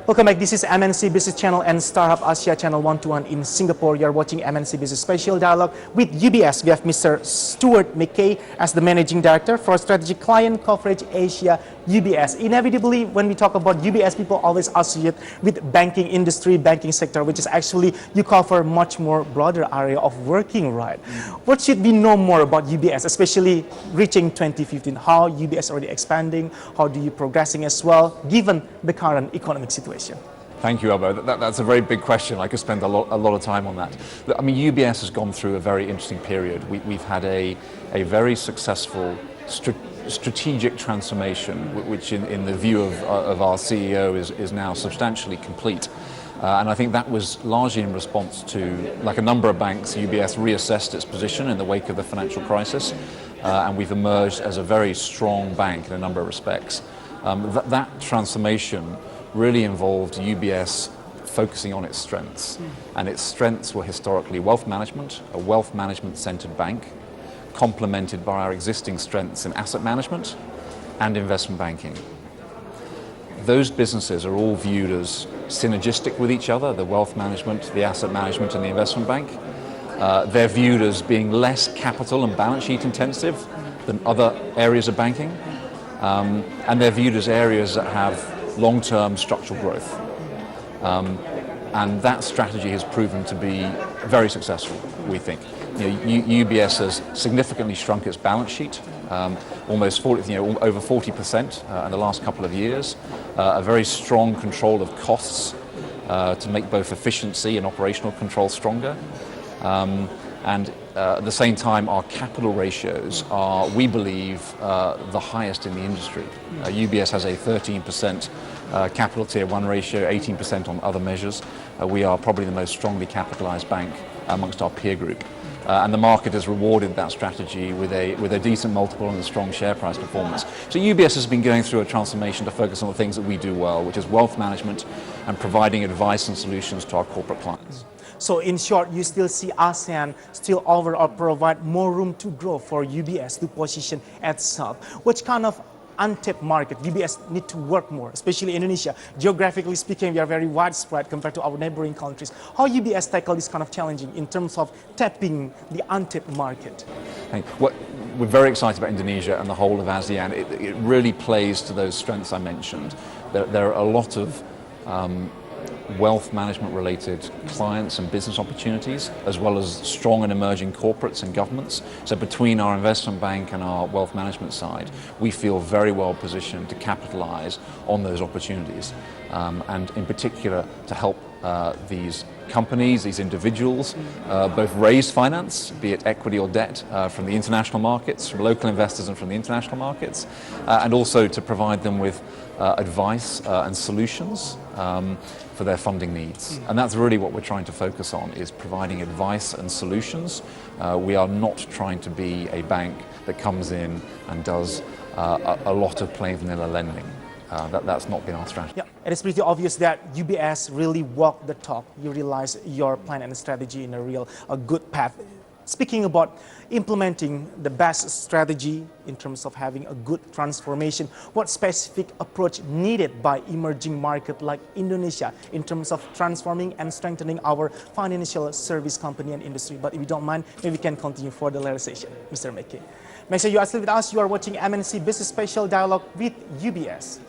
Welcome back. This is MNC Business Channel and Startup Asia Channel 121 in Singapore. You are watching MNC Business Special Dialogue with UBS. We have Mr. Stuart MACKAY as the Managing Director for Strategic Client Coverage Asia, UBS. Inevitably, when we talk about UBS, people always associate with banking industry, banking sector, which is actually you cover much more broader area of working, right? What should we know more about UBS, especially reaching 2015? How UBS already expanding? How do you progressing as well, given the current economic situation? Thank you, Albo. That's a very big question. I could spend a lot of time on that. I mean, UBS has gone through a very interesting period. We've had a very successful strategic transformation, which in the view of our CEO is now substantially complete. And I think that was largely in response to, like a number of banks, UBS reassessed its position in the wake of the financial crisis, and we've emerged as a very strong bank in a number of respects. That transformation really involved UBS focusing on its strengths, and its strengths were historically wealth management, a wealth management-centered bank, complemented by our existing strengths in asset management and investment banking. Those businesses are all viewed as synergistic with each other, the wealth management, the asset management and the investment bank. They're viewed as being less capital and balance sheet intensive than other areas of banking, and they're viewed as areas that have long-term structural growth. And that strategy has proven to be very successful, we think. UBS has significantly shrunk its balance sheet, almost 40, over 40% in the last couple of years. A very strong control of costs to make both efficiency and operational control stronger. And at the same time, our capital ratios are, we believe, the highest in the industry. UBS has a 13% capital Tier 1 ratio, 18% on other measures. We are probably the most strongly capitalized bank amongst our peer group. And the market has rewarded that strategy with a decent multiple and a strong share price performance. So UBS has been going through a transformation to focus on the things that we do well, which is wealth management and providing advice and solutions to our corporate clients. So in short, you still see ASEAN still overall provide more room to grow for UBS to position itself. Which kind of untapped market UBS need to work more, especially Indonesia? Geographically speaking, we are very widespread compared to our neighboring countries. How UBS tackle this kind of challenging in terms of tapping the untapped market? We're very excited about Indonesia and the whole of ASEAN. It really plays to those strengths I mentioned. There are a lot of wealth management related clients and business opportunities, as well as strong and emerging corporates and governments. So between our investment bank and our wealth management side, we feel very well positioned to capitalize on those opportunities, and in particular to help these companies, these individuals, both raise finance, be it equity or debt, from the international markets, from local investors and from the international markets, and also to provide them with advice and solutions for their funding needs. And that's really what we're trying to focus on, is providing advice and solutions. We are not trying to be a bank that comes in and does a lot of plain vanilla lending. That's not been our strategy. Yeah, it is pretty obvious that UBS really walked the talk. You realize your plan and strategy in a good path. Speaking about implementing the best strategy in terms of having a good transformation, what specific approach needed by emerging market like Indonesia in terms of transforming and strengthening our financial service company and industry? But if you don't mind, maybe we can continue for the later session, Mr. MACKAY. Make sure you are still with us. You are watching MNC Business Special Dialogue with UBS.